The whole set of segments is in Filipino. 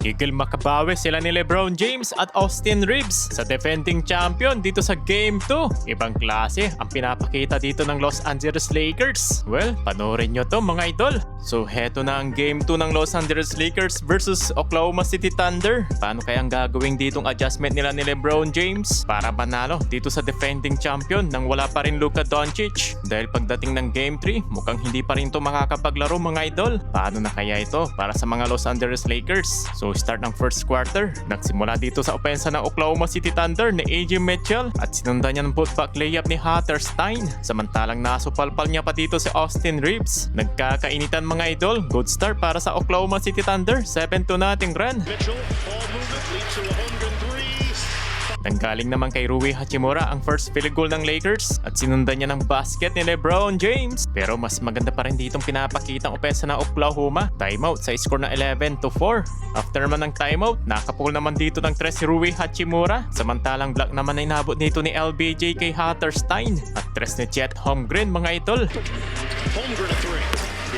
Higil makabawi sila ni LeBron James at Austin Reeves sa defending champion dito sa Game 2. Ibang klase ang pinapakita dito ng Los Angeles Lakers. Well, panoorin nyo to mga idol. So heto na ang Game 2 ng Los Angeles Lakers versus Oklahoma City Thunder. Paano kaya ang gagawin ditong adjustment nila ni LeBron James para manalo dito sa defending champion nang wala pa rin Luka Doncic? Dahil pagdating ng Game 3, mukhang hindi pa rin to makakapaglaro mga idol. Paano na kaya ito para sa mga Los Angeles Lakers? So start ng first quarter, nagsimula dito sa opensa ng Oklahoma City Thunder ni AJ Mitchell at sinundan niya ng putback layup ni Hatterstein. Samantalang nasupalpal niya pa dito si Austin Reeves. Nagkakainitan mga idol, good start para sa Oklahoma City Thunder, 7-0 run. Mitchell, ball movement leads to a home run three. Nanggaling naman kay Rui Hachimura ang first field goal ng Lakers at sinundan niya ng basket ni LeBron James. Pero mas maganda pa rin ditong pinapakita ang opensa ng Oklahoma. Timeout sa score na 11-4. After naman ng timeout, nakapul naman dito ng 3 si Rui Hachimura. Samantalang block naman ay nabot dito ni LBJ kay Hatterstein at 3 ni Chet Holmgren mga idol. Holmgren a three.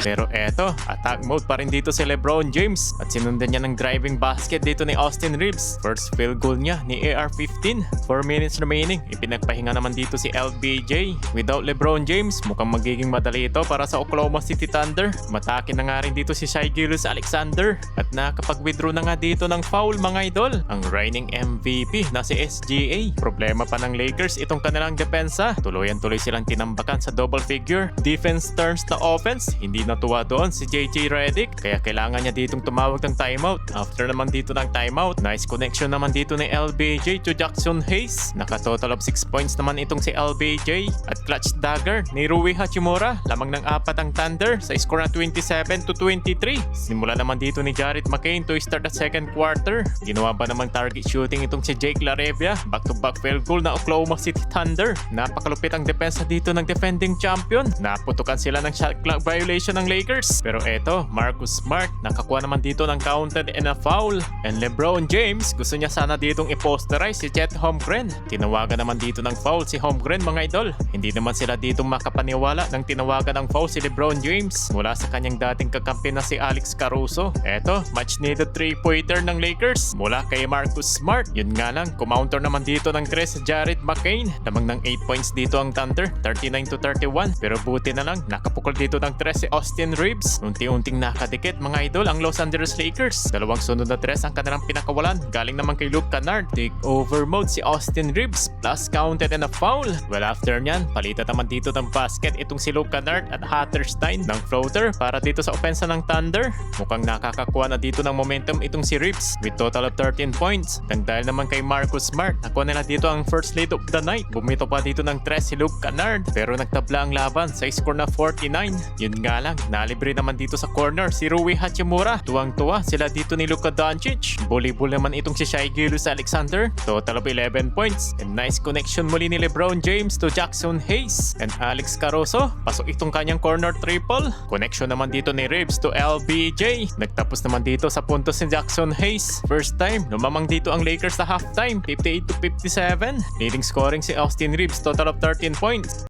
Pero eto, attack mode pa rin dito si LeBron James at sinundan niya ng driving basket dito ni Austin Reeves. First field goal niya ni AR-15. 4 minutes remaining. Ipinagpahinga naman dito si LBJ. Without LeBron James, mukhang magiging madali ito para sa Oklahoma City Thunder. Matake na nga rin dito si Shai Gilgeous-Alexander at nakapag-withdraw na nga dito ng foul mga idol. Ang reigning MVP na si SGA. Problema pa ng Lakers itong kanilang depensa. Tuloy silang tinambakan sa double figure. Defense turns to offense. Hindi natuwa doon si JJ Redick kaya kailangan niya ditong tumawag ng timeout. After naman dito ng timeout, nice connection naman dito ni LBJ to Jackson Hayes. Naka-total of 6 points naman itong si LBJ at clutch dagger ni Rui Hachimura. Lamang ng 4 ang Thunder sa score na 27-23. Simula naman dito ni Jared McCain to start the second quarter. Ginawa ba namang target shooting itong si Jake LaRavia? Back-to-back field goal na Oklahoma City Thunder. Napakalupit ang depensa dito ng defending champion. Naputukan sila ng shot clock violation ng Lakers. Pero eto, Marcus Smart nakakuha naman dito ng counted and a foul. And LeBron James gusto niya sana ditong i-posterize si Chet Holmgren. Tinawagan naman dito ng foul si Holmgren mga idol. Hindi naman sila ditong makapaniwala nang tinawagan ng foul si LeBron James mula sa kanyang dating kakampi na si Alex Caruso. Eto, much needed 3-pointer ng Lakers mula kay Marcus Smart. Yun nga lang, kumounter naman dito ng 3 si Jared McCain. Lamang ng 8 points dito ang Thunder, 39-31. Pero buti na lang, nakapukol dito ng 3 si Austin Reeves. Unti-unting nakadikit mga idol ang Los Angeles Lakers. Dalawang sunod na 3 ang kanilang pinakawalan. Galing naman kay Luke Kennard. Take over mode si Austin Reeves plus counted and a foul. Well after nyan, palitan naman dito ng basket itong si Luke Kennard at Hatterstein ng floater para dito sa opensa ng Thunder. Mukhang nakakakuha na dito ng momentum itong si Reeves with total of 13 points. Nang dahil naman kay Marcus Smart, nakuha nila dito ang first lead of the night. Bumito pa dito ng 3 si Luke Kennard pero nagtabla ang laban sa score na 49. Yun nga lang, nalibre naman dito sa corner si Rui Hachimura. Tuwang-tuwa sila dito ni Luka Doncic. Bully-bull naman itong si Shai Gilgeous-Alexander. Total of 11 points. And nice connection muli ni LeBron James to Jackson Hayes. And Alex Caruso, pasok itong kanyang corner triple. Connection naman dito ni Reeves to LBJ. Nagtapos naman dito sa puntos ni Jackson Hayes. First time, lumamang dito ang Lakers sa halftime, 58-57. Leading scoring si Austin Reeves, total of 13 points.